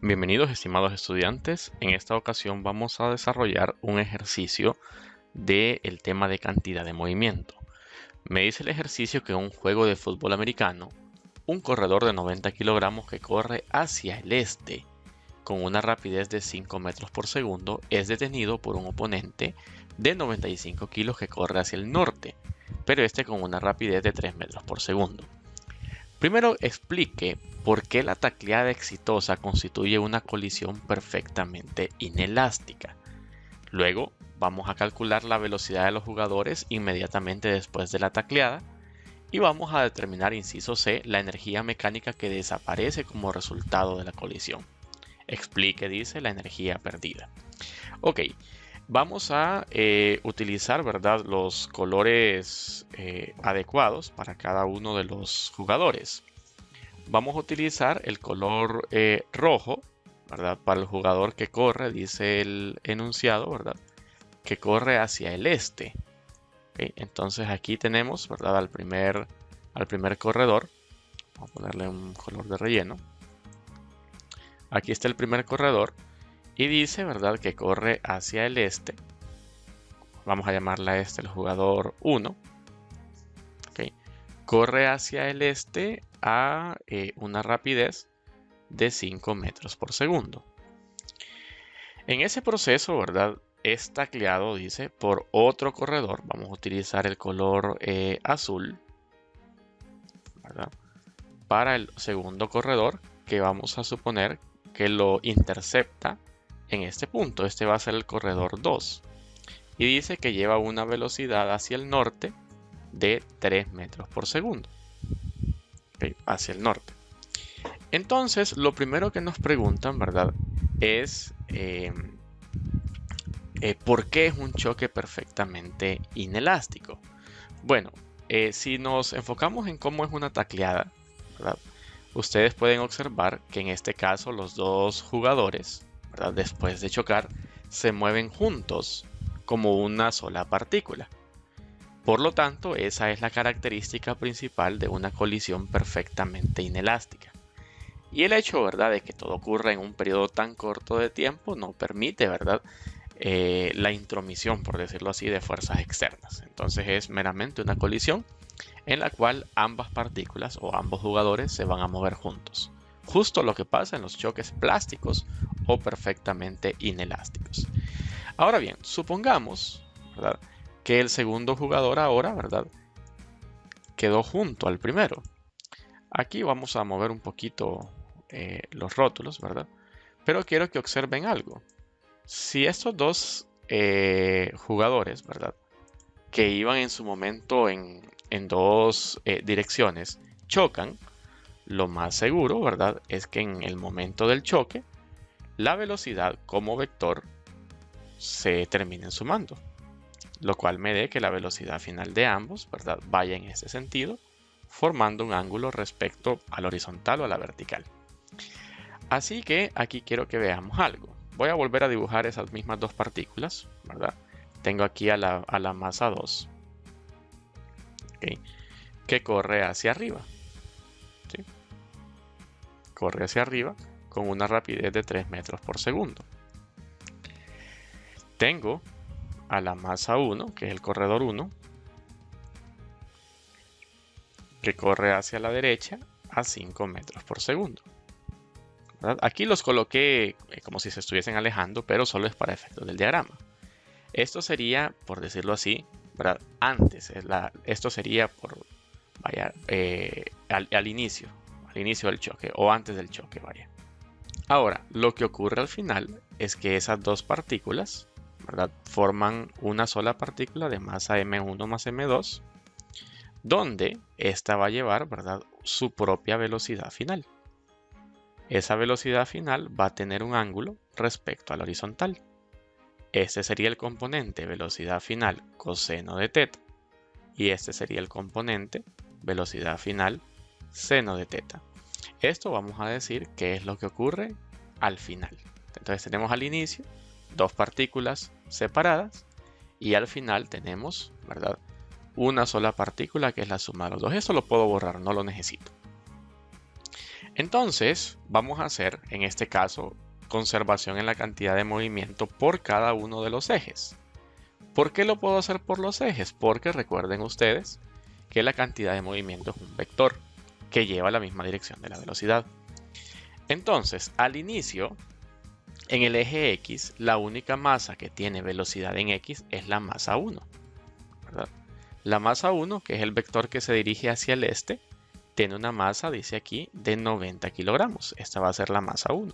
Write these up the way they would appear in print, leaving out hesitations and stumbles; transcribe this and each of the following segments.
Bienvenidos, estimados estudiantes. En esta ocasión vamos a desarrollar un ejercicio del tema de cantidad de movimiento. Me dice el ejercicio que en un juego de fútbol americano, un corredor de 90 kilogramos que corre hacia el este con una rapidez de 5 metros por segundo es detenido por un oponente de 95 kilos que corre hacia el norte, pero este con una rapidez de 3 metros por segundo. Primero explique por qué la tacleada exitosa constituye una colisión perfectamente inelástica. Luego vamos a calcular la velocidad de los jugadores inmediatamente después de la tacleada y vamos a determinar, inciso C, la energía mecánica que desaparece como resultado de la colisión. Explique, dice, la energía perdida. Ok, vamos a utilizar, ¿verdad?, los colores adecuados para cada uno de los jugadores. Vamos a utilizar el color rojo, ¿verdad?, para el jugador que corre, dice el enunciado, ¿verdad?, que corre hacia el este. ¿Okay? Entonces aquí tenemos, ¿verdad?, al primer corredor. Vamos a ponerle un color de relleno. Aquí está el primer corredor. Y dice, ¿verdad?, que corre hacia el este. Vamos a llamarle a este el jugador 1. ¿Okay? Corre hacia el este a una rapidez de 5 metros por segundo. En ese proceso, ¿verdad?, es tacleado, dice, por otro corredor. Vamos a utilizar el color azul, ¿verdad?, para el segundo corredor, que vamos a suponer que lo intercepta en este punto. Este va a ser el corredor 2 y dice que lleva una velocidad hacia el norte de 3 metros por segundo. ¿Okay? Hacia el norte. Entonces, lo primero que nos preguntan, ¿verdad?, es ¿por qué es un choque perfectamente inelástico? Bueno, si nos enfocamos en cómo es una tacleada, ¿verdad?, ustedes pueden observar que en este caso los dos jugadores, ¿verdad?, después de chocar, se mueven juntos como una sola partícula. Por lo tanto, esa es la característica principal de una colisión perfectamente inelástica. Y el hecho, ¿verdad?, de que todo ocurra en un periodo tan corto de tiempo no permite, ¿verdad?, la intromisión, por decirlo así, de fuerzas externas. Entonces es meramente una colisión en la cual ambas partículas o ambos jugadores se van a mover juntos. Justo lo que pasa en los choques plásticos o perfectamente inelásticos. Ahora bien, supongamos, ¿verdad?, que el segundo jugador ahora, ¿verdad?, quedó junto al primero. Aquí vamos a mover un poquito los rótulos, ¿verdad? Pero quiero que observen algo. Si estos dos jugadores, ¿verdad?, que iban en su momento en dos direcciones, chocan, lo más seguro, ¿verdad?, es que en el momento del choque, la velocidad como vector se terminen sumando, lo cual me dé que la velocidad final de ambos, ¿verdad?, vaya en ese sentido, formando un ángulo respecto al horizontal o a la vertical. Así que aquí quiero que veamos algo. Voy a volver a dibujar esas mismas dos partículas, ¿verdad? Tengo aquí a la masa 2, ¿okay?, que corre hacia arriba. ¿Sí? Corre hacia arriba con una rapidez de 3 metros por segundo. Tengo a la masa 1, que es el corredor 1, que corre hacia la derecha a 5 metros por segundo. ¿Verdad? Aquí los coloqué como si se estuviesen alejando, pero solo es para efectos del diagrama. Esto sería, por decirlo así, ¿verdad?, antes. Esto sería al inicio del choque o antes del choque, vaya. Ahora, lo que ocurre al final es que esas dos partículas, ¿verdad?, forman una sola partícula de masa m1 más m2, donde esta va a llevar, ¿verdad?, su propia velocidad final. Esa velocidad final va a tener un ángulo respecto a la horizontal. Este sería el componente velocidad final coseno de teta. Y este sería el componente velocidad final seno de teta. Esto vamos a decir que es lo que ocurre al final. Entonces tenemos al inicio dos partículas separadas y al final tenemos, ¿verdad?, una sola partícula que es la suma de los dos. Esto lo puedo borrar, no lo necesito. Entonces, Entonces, vamos a hacer, en este caso, conservación en la cantidad de movimiento por cada uno de los ejes. ¿Por qué lo puedo hacer por los ejes? Porque recuerden ustedes que la cantidad de movimiento es un vector que lleva la misma dirección de la velocidad. Entonces, al inicio, en el eje X, la única masa que tiene velocidad en X es la masa 1, ¿verdad? La masa 1, que es el vector que se dirige hacia el este, tiene una masa, dice aquí, de 90 kilogramos. Esta va a ser la masa 1.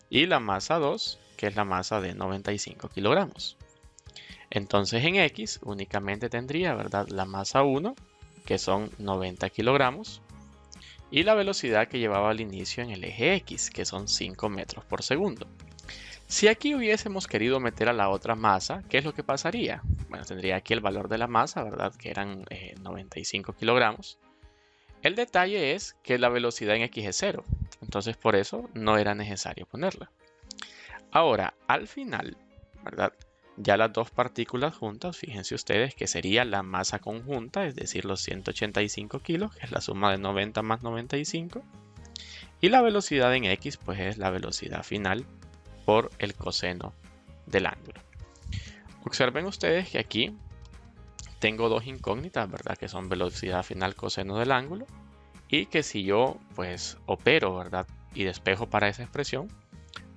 Y la masa 2, que es la masa de 95 kilogramos. Entonces en X únicamente tendría, ¿verdad?, la masa 1, que son 90 kilogramos, y la velocidad que llevaba al inicio en el eje X, que son 5 metros por segundo. Si aquí hubiésemos querido meter a la otra masa, ¿qué es lo que pasaría? Bueno, tendría aquí el valor de la masa, ¿verdad?, que eran 95 kilogramos. El detalle es que la velocidad en X es 0, entonces por eso no era necesario ponerla. Ahora, al final, ¿verdad?, ya las dos partículas juntas, fíjense ustedes que sería la masa conjunta, es decir, los 185 kilos, que es la suma de 90 más 95. Y la velocidad en X, pues es la velocidad final por el coseno del ángulo. Observen ustedes que aquí tengo dos incógnitas, ¿verdad?, que son velocidad final coseno del ángulo, y que si yo pues opero, ¿verdad?, y despejo para esa expresión,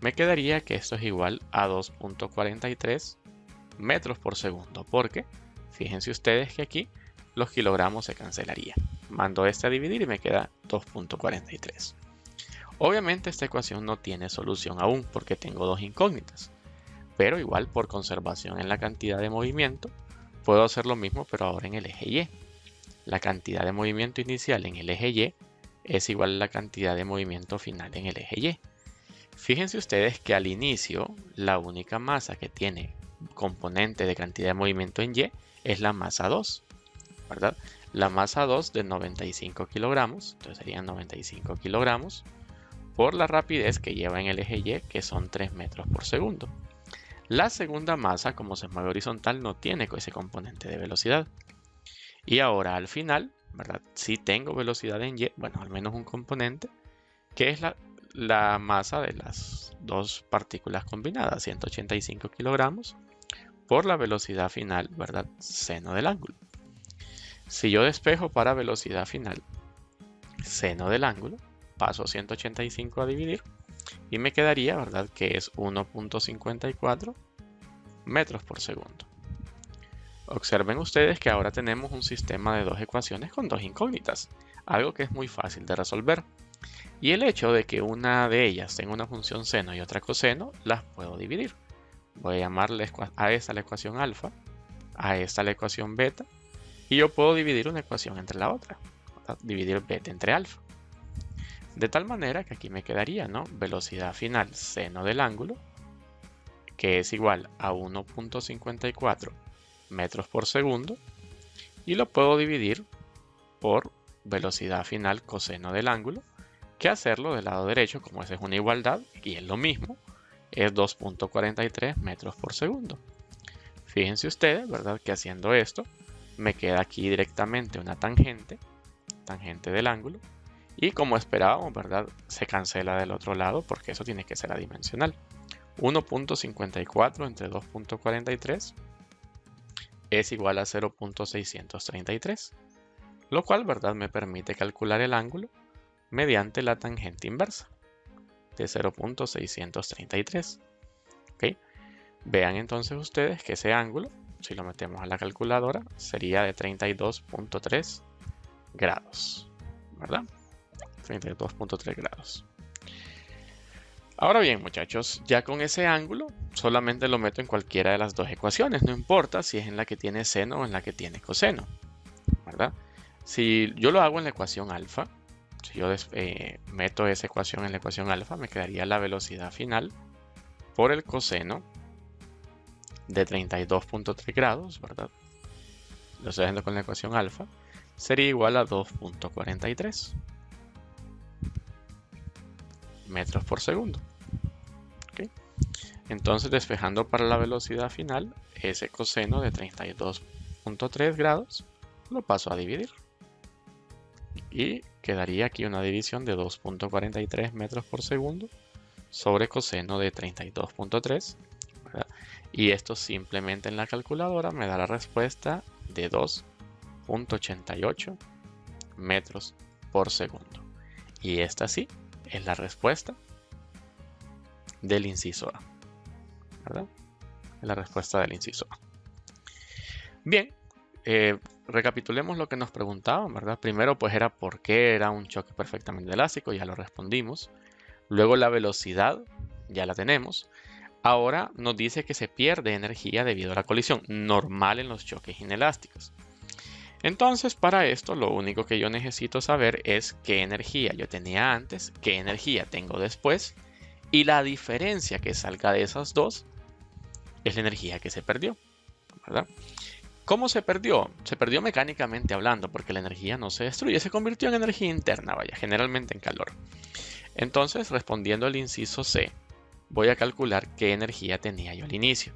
me quedaría que esto es igual a 2.43 metros por segundo, porque fíjense ustedes que aquí los kilogramos se cancelarían. Mando este a dividir y me queda 2.43. Obviamente esta ecuación no tiene solución aún porque tengo dos incógnitas, pero igual por conservación en la cantidad de movimiento puedo hacer lo mismo, pero ahora en el eje Y. La cantidad de movimiento inicial en el eje Y es igual a la cantidad de movimiento final en el eje Y. Fíjense ustedes que al inicio la única masa que tiene componente de cantidad de movimiento en Y es la masa 2, ¿verdad? La masa 2 de 95 kilogramos, entonces serían 95 kilogramos por la rapidez que lleva en el eje Y, que son 3 metros por segundo. La segunda masa, como se mueve horizontal, no tiene ese componente de velocidad. Y ahora al final, ¿verdad?, sí tengo velocidad en Y, bueno, al menos un componente, que es la masa de las dos partículas combinadas, 185 kilogramos, por la velocidad final, ¿verdad?, seno del ángulo. Si yo despejo para velocidad final, seno del ángulo, paso 185 a dividir, y me quedaría, ¿verdad?, que es 1.54 metros por segundo. Observen ustedes que ahora tenemos un sistema de dos ecuaciones con dos incógnitas, algo que es muy fácil de resolver. Y el hecho de que una de ellas tenga una función seno y otra coseno, las puedo dividir. Voy a llamarle a esta la ecuación alfa, a esta la ecuación beta, y yo puedo dividir una ecuación entre la otra, dividir beta entre alfa. De tal manera que aquí me quedaría, ¿no?, velocidad final seno del ángulo, que es igual a 1.54 metros por segundo, y lo puedo dividir por velocidad final coseno del ángulo, que hacerlo del lado derecho, como esa es una igualdad y es lo mismo, es 2.43 metros por segundo. Fíjense ustedes, ¿verdad?, que haciendo esto me queda aquí directamente una tangente del ángulo, y como esperábamos, ¿verdad?, se cancela del otro lado porque eso tiene que ser adimensional. 1.54 entre 2.43 es igual a 0.633, lo cual, ¿verdad?, me permite calcular el ángulo mediante la tangente inversa de 0.633. ¿Okay? Vean entonces ustedes que ese ángulo, si lo metemos a la calculadora, sería de 32.3 grados, ¿verdad? 32.3 grados. Ahora bien, muchachos, ya con ese ángulo solamente lo meto en cualquiera de las dos ecuaciones, no importa si es en la que tiene seno o en la que tiene coseno, ¿verdad? Si yo lo hago en la ecuación alfa, si yo meto esa ecuación en la ecuación alfa, me quedaría la velocidad final por el coseno de 32.3 grados, ¿verdad? Lo estoy haciendo con la ecuación alfa, sería igual a 2.43 metros por segundo. ¿Okay? Entonces, despejando para la velocidad final, ese coseno de 32.3 grados lo paso a dividir. Y quedaría aquí una división de 2.43 metros por segundo sobre coseno de 32.3, ¿verdad? Y esto simplemente en la calculadora me da la respuesta de 2.88 metros por segundo. Y esta sí es la respuesta del inciso A, ¿verdad? Es la respuesta del inciso A. Bien, recapitulemos lo que nos preguntaban, ¿verdad? Primero, pues era por qué era un choque perfectamente elástico, ya lo respondimos. Luego la velocidad, ya la tenemos. Ahora nos dice que se pierde energía debido a la colisión, normal en los choques inelásticos. Entonces, para esto, lo único que yo necesito saber es qué energía yo tenía antes, qué energía tengo después, y la diferencia que salga de esas dos es la energía que se perdió, ¿verdad? ¿Cómo se perdió? Se perdió mecánicamente hablando, porque la energía no se destruye, se convirtió en energía interna, vaya, generalmente en calor. Entonces, respondiendo al inciso C, voy a calcular qué energía tenía yo al inicio.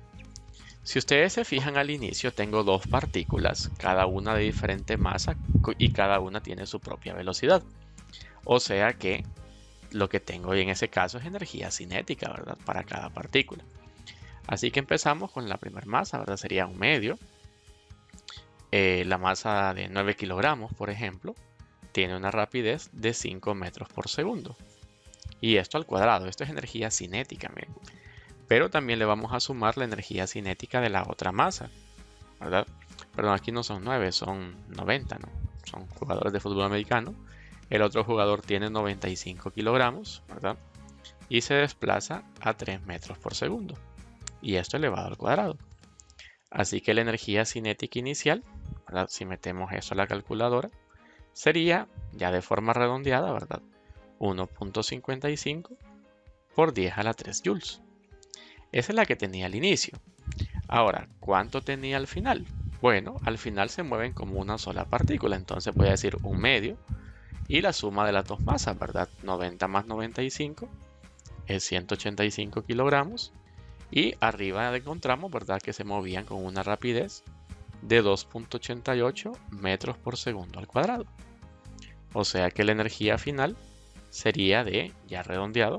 Si ustedes se fijan al inicio, tengo dos partículas, cada una de diferente masa y cada una tiene su propia velocidad. O sea que lo que tengo en ese caso es energía cinética, ¿verdad? Para cada partícula. Así que empezamos con la primera masa, ¿verdad? Sería un medio. La masa de 9 kilogramos, por ejemplo, tiene una rapidez de 5 metros por segundo. Y esto al cuadrado, esto es energía cinética, miren. Pero también le vamos a sumar la energía cinética de la otra masa, ¿verdad? Perdón, aquí no son 9, son 90, ¿no? Son jugadores de fútbol americano. El otro jugador tiene 95 kilogramos, ¿verdad? Y se desplaza a 3 metros por segundo. Y esto elevado al cuadrado. Así que la energía cinética inicial, ¿verdad? Si metemos eso a la calculadora, sería, ya de forma redondeada, ¿verdad? 1.55 por 10 a la 3 joules. Esa es la que tenía al inicio. Ahora, ¿cuánto tenía al final? Bueno, al final se mueven como una sola partícula, entonces voy a decir un medio y la suma de las dos masas, ¿verdad? 90 más 95 es 185 kilogramos y arriba encontramos, ¿verdad? Que se movían con una rapidez de 2.88 metros por segundo al cuadrado. O sea que la energía final sería de, ya redondeado,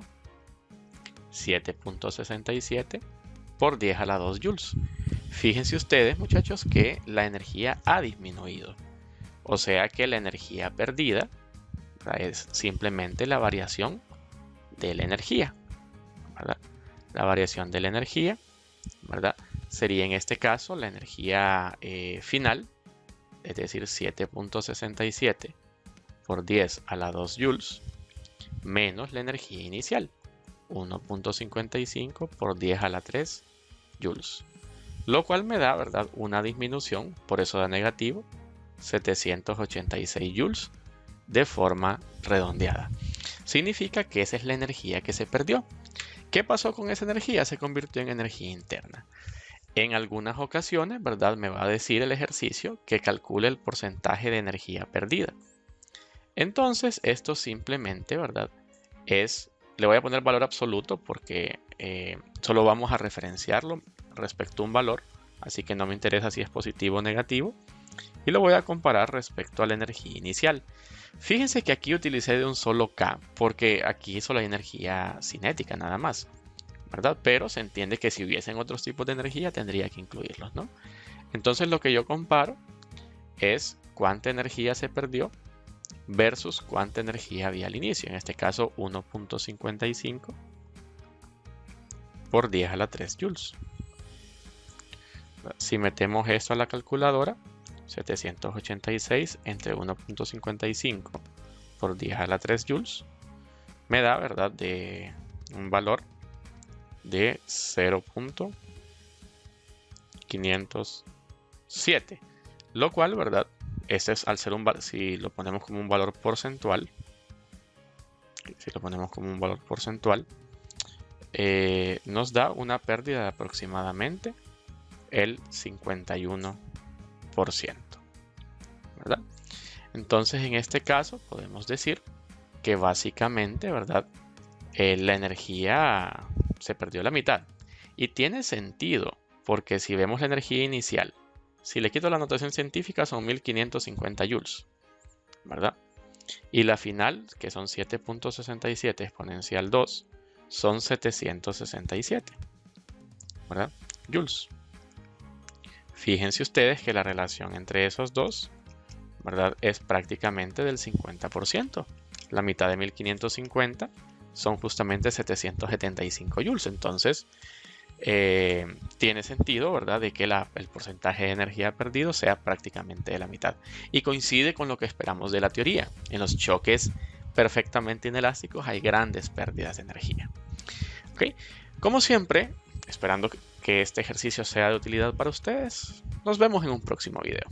7.67 por 10 a la 2 joules. Fíjense ustedes, muchachos, que la energía ha disminuido. O sea que la energía perdida es simplemente la variación de la energía, ¿verdad? La variación de la energía, ¿verdad? Sería en este caso la energía final, es decir, 7.67 por 10 a la 2 joules, menos la energía inicial, 1.55 por 10 a la 3 joules. Lo cual me da, ¿verdad?, una disminución, por eso da negativo, 786 joules de forma redondeada. Significa que esa es la energía que se perdió. ¿Qué pasó con esa energía? Se convirtió en energía interna. En algunas ocasiones, ¿verdad?, me va a decir el ejercicio que calcule el porcentaje de energía perdida. Entonces, esto simplemente, ¿verdad?, le voy a poner valor absoluto porque solo vamos a referenciarlo respecto a un valor, así que no me interesa si es positivo o negativo, y lo voy a comparar respecto a la energía inicial. Fíjense que aquí utilicé de un solo K, porque aquí solo hay energía cinética nada más, ¿verdad? Pero se entiende que si hubiesen otros tipos de energía tendría que incluirlos, ¿no? Entonces lo que yo comparo es cuánta energía se perdió versus cuánta energía había al inicio, en este caso 1.55 por 10 a la 3 joules. Si metemos esto a la calculadora, 786 entre 1.55 por 10 a la 3 joules me da, ¿verdad?, de un valor de 0.507, lo cual, ¿verdad?, este es al ser si lo ponemos como un valor porcentual, nos da una pérdida de aproximadamente el 51%, ¿verdad? Entonces, en este caso podemos decir que básicamente, ¿verdad?, la energía se perdió la mitad. Y tiene sentido, porque si vemos la energía inicial, si le quito la notación científica son 1550 joules, ¿verdad? Y la final, que son 7.67 exponencial 2, son 767, ¿verdad? Joules. Fíjense ustedes que la relación entre esos dos, ¿verdad?, es prácticamente del 50%. La mitad de 1550 son justamente 775 joules. Entonces, tiene sentido, ¿verdad?, de que el porcentaje de energía perdido sea prácticamente de la mitad. Y coincide con lo que esperamos de la teoría. En los choques perfectamente inelásticos hay grandes pérdidas de energía. ¿Ok? Como siempre, esperando que este ejercicio sea de utilidad para ustedes, nos vemos en un próximo video.